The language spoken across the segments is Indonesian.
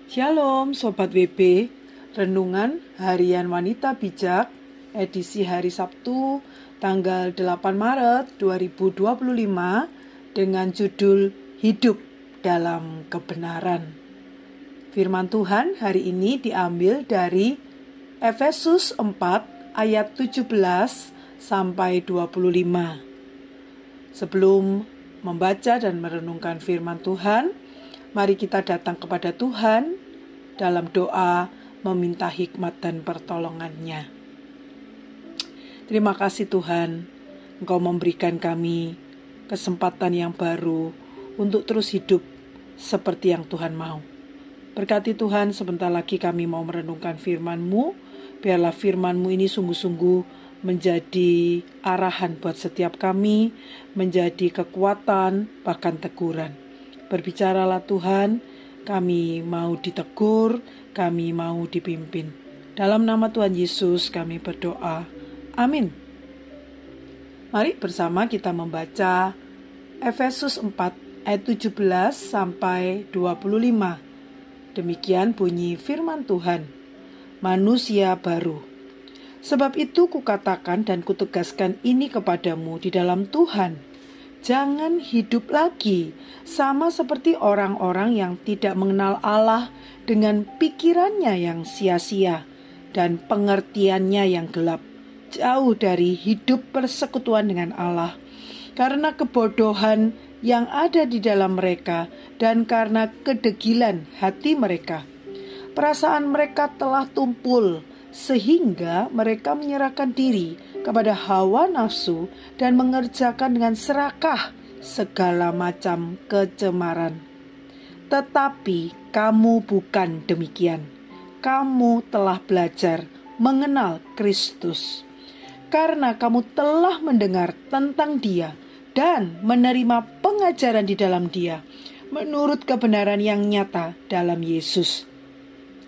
Shalom Sobat WB, Renungan Harian Wanita Bijak, edisi hari Sabtu, tanggal 8 Maret 2025, dengan judul Hidup dalam Kebenaran. Firman Tuhan hari ini diambil dari Efesus 4 ayat 17 sampai 25. Sebelum membaca dan merenungkan firman Tuhan, mari kita datang kepada Tuhan dalam doa meminta hikmat dan pertolongannya. Terima kasih Tuhan, Engkau memberikan kami kesempatan yang baru untuk terus hidup seperti yang Tuhan mau. Berkati Tuhan, sebentar lagi kami mau merenungkan firman-Mu. Biarlah firman-Mu ini sungguh-sungguh menjadi arahan buat setiap kami, menjadi kekuatan, bahkan teguran. Berbicaralah Tuhan, kami mau ditegur, kami mau dipimpin. Dalam nama Tuhan Yesus kami berdoa. Amin. Mari bersama kita membaca Efesus 4 ayat 17 sampai 25. Demikian bunyi firman Tuhan. Manusia baru. Sebab itu kukatakan dan kutegaskan ini kepadamu di dalam Tuhan. Jangan hidup lagi sama seperti orang-orang yang tidak mengenal Allah dengan pikirannya yang sia-sia dan pengertiannya yang gelap, jauh dari hidup persekutuan dengan Allah, karena kebodohan yang ada di dalam mereka dan karena kedegilan hati mereka. Perasaan mereka telah tumpul sehingga mereka menyerahkan diri kepada hawa nafsu dan mengerjakan dengan serakah segala macam kecemaran. Tetapi kamu bukan demikian. Kamu telah belajar mengenal Kristus. Karena kamu telah mendengar tentang Dia dan menerima pengajaran di dalam Dia, menurut kebenaran yang nyata dalam Yesus,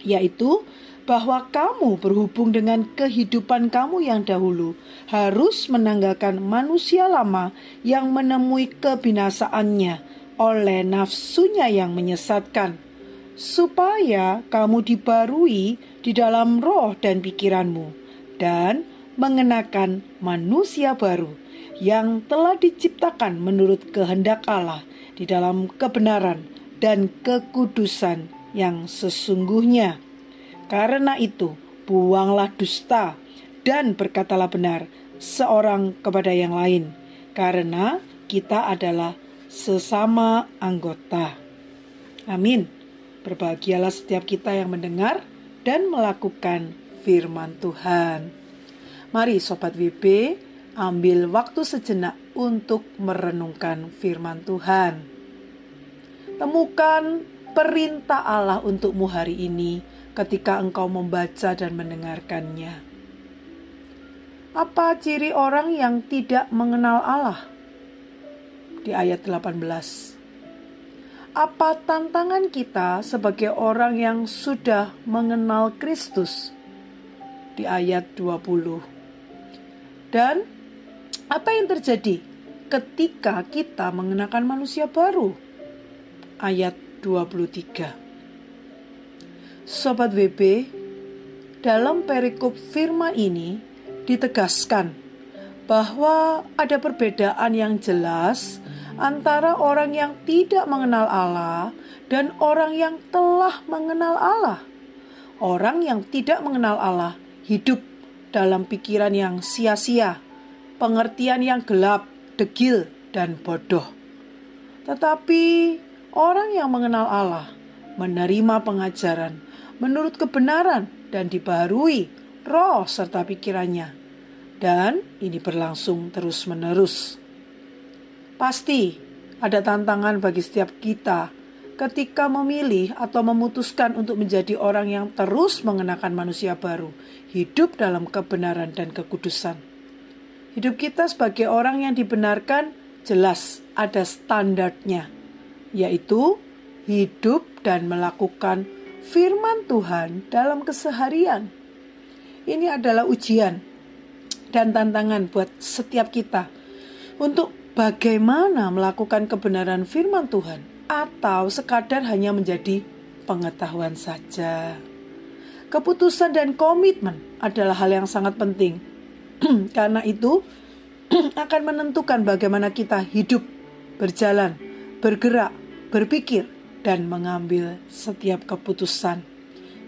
yaitu bahwa kamu berhubung dengan kehidupan kamu yang dahulu harus menanggalkan manusia lama yang menemui kebinasaannya oleh nafsunya yang menyesatkan, supaya kamu dibarui di dalam roh dan pikiranmu, dan mengenakan manusia baru yang telah diciptakan menurut kehendak Allah di dalam kebenaran dan kekudusan yang sesungguhnya. Karena itu, buanglah dusta dan berkatalah benar seorang kepada yang lain, karena kita adalah sesama anggota. Amin. Berbahagialah setiap kita yang mendengar dan melakukan firman Tuhan. Mari Sobat WB, ambil waktu sejenak untuk merenungkan firman Tuhan. Temukan perintah Allah untukmu hari ini ketika engkau membaca dan mendengarkannya. Apa ciri orang yang tidak mengenal Allah? Di ayat 18. Apa tantangan kita sebagai orang yang sudah mengenal Kristus? Di ayat 20. Dan apa yang terjadi ketika kita mengenakan manusia baru? Ayat 23. Sobat WB, dalam perikop firman ini ditegaskan bahwa ada perbedaan yang jelas antara orang yang tidak mengenal Allah dan orang yang telah mengenal Allah. Orang yang tidak mengenal Allah hidup dalam pikiran yang sia-sia, pengertian yang gelap, degil, dan bodoh. Tetapi orang yang mengenal Allah menerima pengajaran menurut kebenaran dan dibaharui roh serta pikirannya. Dan ini berlangsung terus-menerus. Pasti ada tantangan bagi setiap kita ketika memilih atau memutuskan untuk menjadi orang yang terus mengenakan manusia baru, hidup dalam kebenaran dan kekudusan. Hidup kita sebagai orang yang dibenarkan jelas ada standarnya, yaitu hidup dan melakukan firman Tuhan dalam keseharian. Ini adalah ujian dan tantangan buat setiap kita untuk bagaimana melakukan kebenaran firman Tuhan, atau sekadar hanya menjadi pengetahuan saja. Keputusan dan komitmen adalah hal yang sangat penting. Karena itu akan menentukan bagaimana kita hidup, berjalan, bergerak, berpikir, dan mengambil setiap keputusan.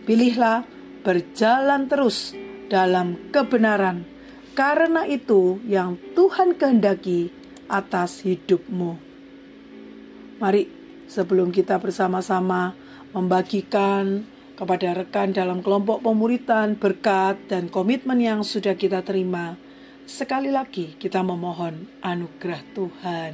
Pilihlah berjalan terus dalam kebenaran, karena itu yang Tuhan kehendaki atas hidupmu. Mari, sebelum kita bersama-sama membagikan kepada rekan dalam kelompok pemuritan berkat dan komitmen yang sudah kita terima, sekali lagi kita memohon anugerah Tuhan.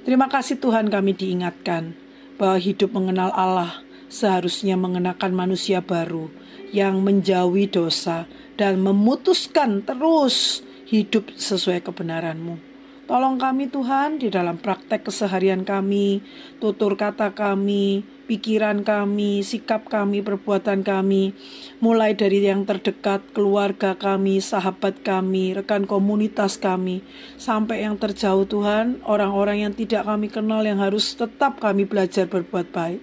Terima kasih Tuhan, kami diingatkan bahwa hidup mengenal Allah seharusnya mengenakan manusia baru yang menjauhi dosa dan memutuskan terus hidup sesuai kebenaran-Mu. Tolong kami Tuhan di dalam praktek keseharian kami, tutur kata kami, pikiran kami, sikap kami, perbuatan kami, mulai dari yang terdekat, keluarga kami, sahabat kami, rekan komunitas kami, sampai yang terjauh Tuhan, orang-orang yang tidak kami kenal yang harus tetap kami belajar berbuat baik.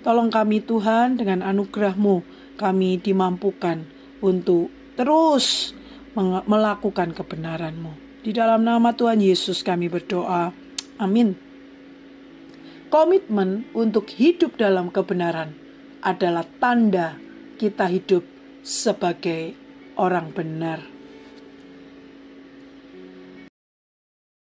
Tolong kami Tuhan, dengan anugerah-Mu kami dimampukan untuk terus melakukan kebenaran-Mu. Di dalam nama Tuhan Yesus kami berdoa. Amin. Komitmen untuk hidup dalam kebenaran adalah tanda kita hidup sebagai orang benar.